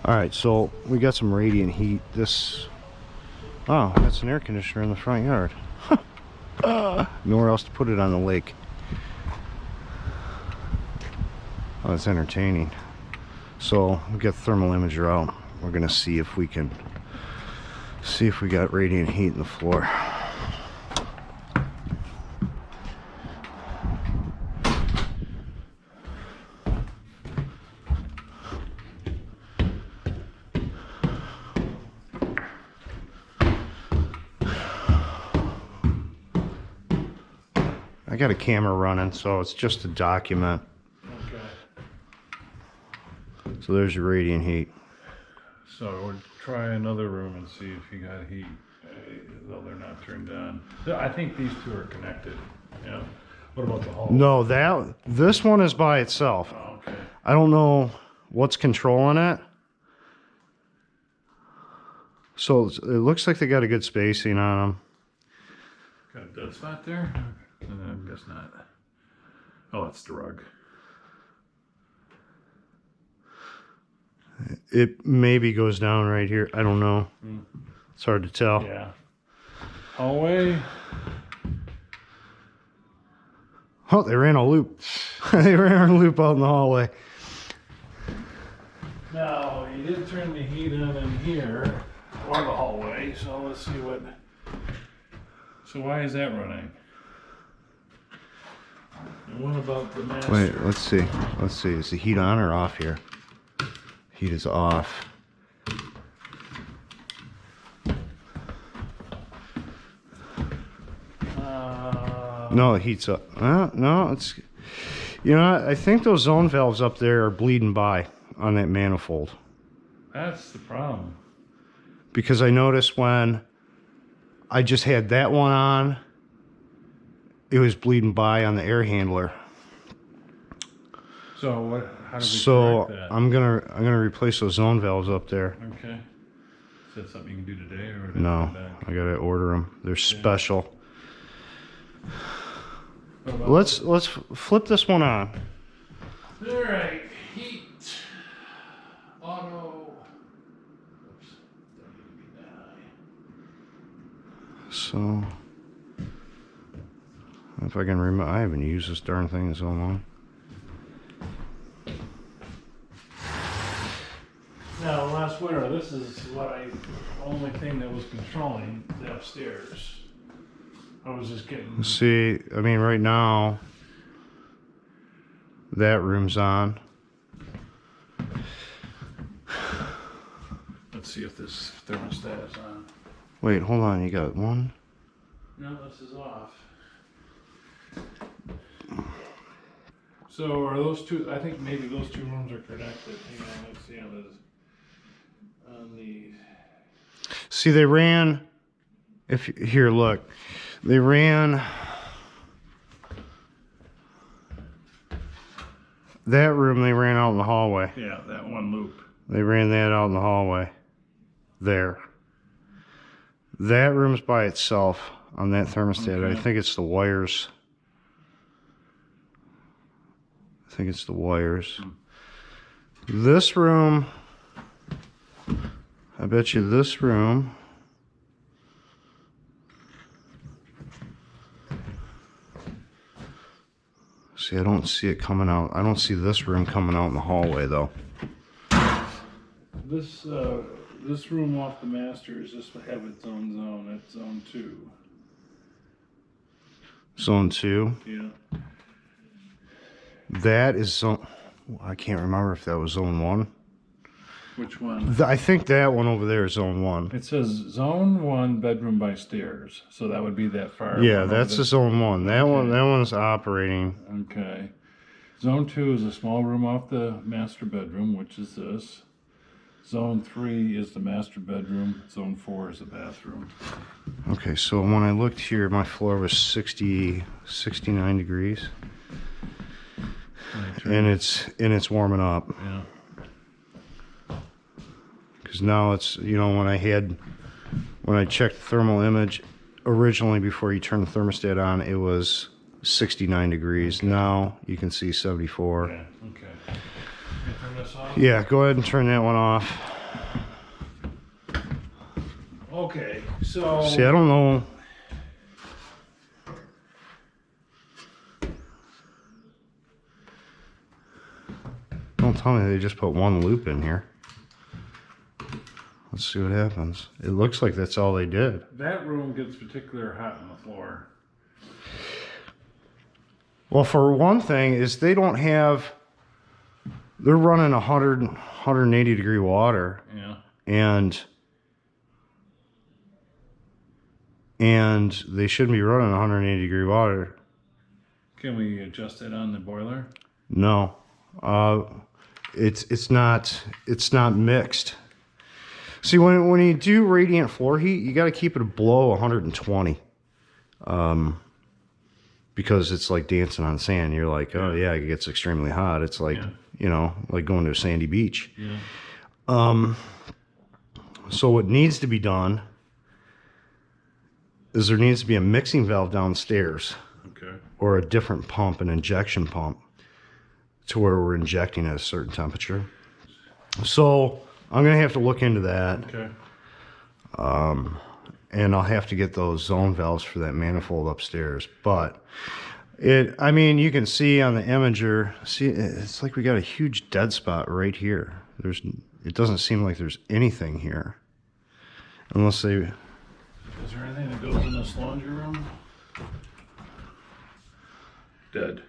All right, so we got some radiant heat. Oh, that's an air conditioner in the front yard. Nowhere else to put it on the lake. Oh, that's entertaining. So we got the thermal imager out. We're gonna see if we got radiant heat in the floor. I got a camera running, so it's just a document. Okay. So there's your radiant heat. So we'll try another room and see if you got heat, though they're not turned on. I think these two are connected. Yeah. What about the hall? No, this one is by itself. Oh, okay. I don't know what's controlling it. So it looks like they got a good spacing on them. Got a dead spot there? I guess not. Oh, it's the rug. It maybe goes down right here. I don't know. It's hard to tell. Yeah. Hallway. Oh, they ran a loop. They ran a loop out in the hallway. Now, you did turn the heat on in here, or the hallway, so let's see what... So why is that running? And what about the master? Wait, let's see. Let's see. Is the heat on or off here? Heat is off. No, the heat's up. No, it's... You know, I think those zone valves up there are bleeding by on that manifold. That's the problem. Because I noticed when I just had that one on, it was bleeding by on the air handler. So what? How do we So correct that? I'm gonna replace those zone valves up there. Okay. Is that something you can do today, or No, come back? I gotta order them. They're special. What about Let's flip this one on. All right, heat, auto. Oops, don't need to be that high. So if I can remember, I haven't used this darn thing in so long. Now, last winter, this is only thing that was controlling the upstairs. I was just getting. See, I mean, right now that room's on. Let's see if this thermostat is on. Wait, hold on. You got one? No, this is off. So are those two? I think maybe those two rooms are connected. Hang on, let's see on this. On the. See, they ran. Here, look. They ran that room. They ran out in the hallway. Yeah, that one loop. They ran that out in the hallway. There. That room's by itself on that thermostat. Okay. I think it's the wires. I think it's the wires. This room, I bet you this room. See, I don't see it coming out. I don't see this room coming out in the hallway, though. This room off the master is just have its own zone. It's zone 2. Zone 2. Yeah. That is zone... I can't remember if that was zone 1. Which one? I think that one over there is zone 1. It says zone 1, bedroom by stairs. So that would be that far. Yeah, that's the zone 1. That one's operating. Okay. Zone 2 is a small room off the master bedroom, which is this. Zone 3 is the master bedroom. Zone 4 is the bathroom. Okay, so when I looked here, my floor was 69 degrees. And it's warming up. Yeah. Because now it's, you know, when I checked the thermal image originally before you turn the thermostat on, it was 69 degrees. Now you can see 74. Yeah, okay. this off? Yeah, go ahead and turn that one off. Okay, so... See, I don't know. Don't tell me they just put one loop in here. Let's see what happens. It looks like that's all they did. That room gets particularly hot on the floor. Well, for one thing, is they don't have... They're running 180 degree water. Yeah. And they shouldn't be running 180 degree water. Can we adjust that on the boiler? No. It's not mixed. See, when you do radiant floor heat, you got to keep it below 120, because it's like dancing on sand. You're like, oh yeah, it gets extremely hot. It's like you know, like going to a sandy beach. Yeah. So what needs to be done is there needs to be a mixing valve downstairs, Okay. or a different pump, an injection pump, to where we're injecting at a certain temperature. So I'm gonna have to look into that. Okay. And I'll have to get those zone valves for that manifold upstairs. But I mean, you can see on the imager, see, it's like we got a huge dead spot right here. It doesn't seem like there's anything here, unless they... Is there anything that goes in this laundry room? Dead.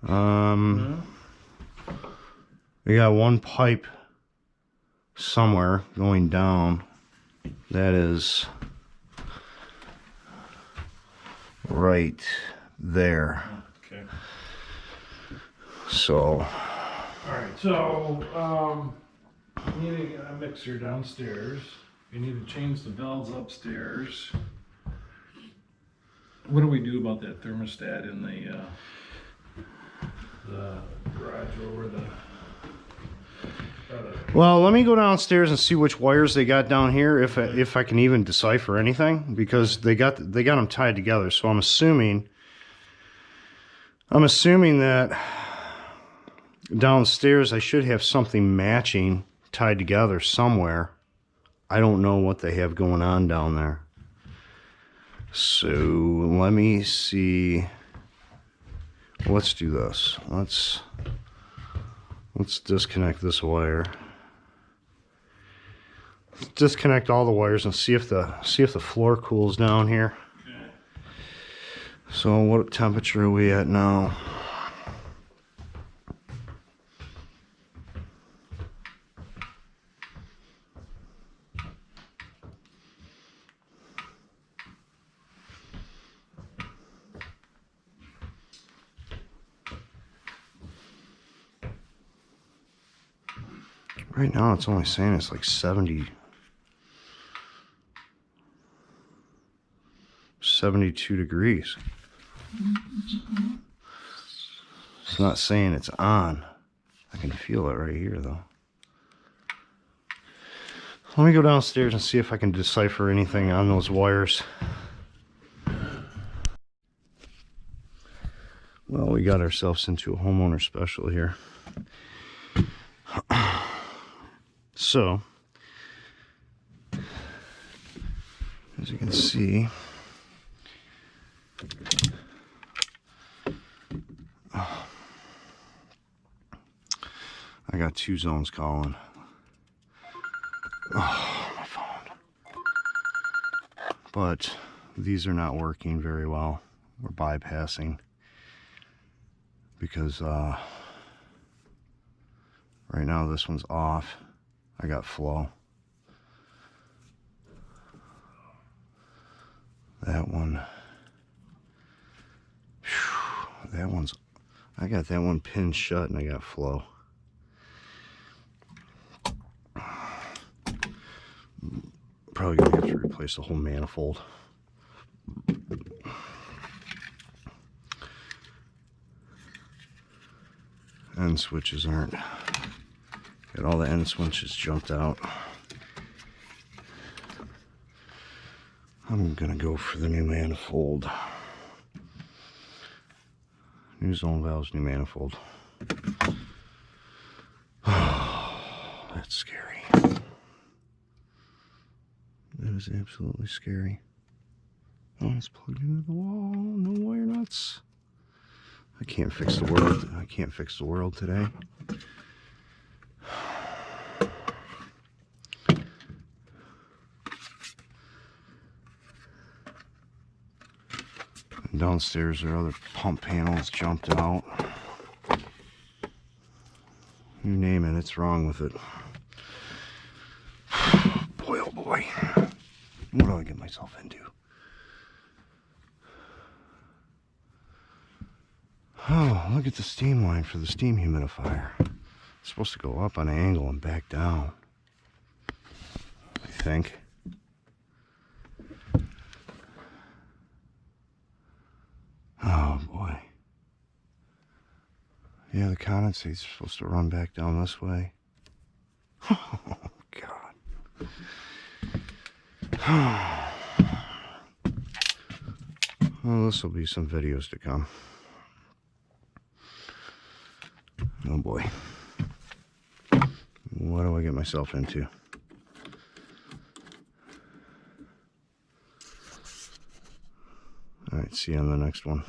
No? We got one pipe somewhere going down. That is right there. Okay. So, All right. So, you need to get a mixer downstairs. You need to change the valves upstairs. What do we do about that thermostat in the garage over the? well, let me go downstairs and see which wires they got down here, if I can even decipher anything, because they got them tied together. So I'm assuming that downstairs I should have something matching tied together somewhere. I don't know what they have going on down there. So let me see. Let's do this. Let's disconnect this wire. Let's disconnect all the wires and see if the floor cools down here. Okay. So what temperature are we at now? Right now it's only saying it's like 72 degrees. It's not saying it's on. I can feel it right here though. Let me go downstairs and see if I can decipher anything on those wires. Well, we got ourselves into a homeowner special here. So, as you can see, I got two zones calling. Oh, my phone. But these are not working very well. We're bypassing because right now this one's off. I got flow. That one. Whew, that one's. I got that one pinned shut and I got flow. Probably gonna have to replace the whole manifold. End switches aren't. Got all the end switches jumped out. I'm gonna go for the new manifold. New zone valves, new manifold. That's scary. That is absolutely scary. Oh, it's plugged into the wall. No wire nuts. I can't fix the world. I can't fix the world today. And downstairs, there are other pump panels jumped out. You name it, it's wrong with it. Boy, oh boy. What do I get myself into? Oh, look at the steam line for the steam humidifier. It's supposed to go up on an angle and back down, I think. Oh boy. Yeah, the condensate's supposed to run back down this way. Oh God. Well, this will be some videos to come. Oh boy. What do I get myself into? Alright, see you on the next one.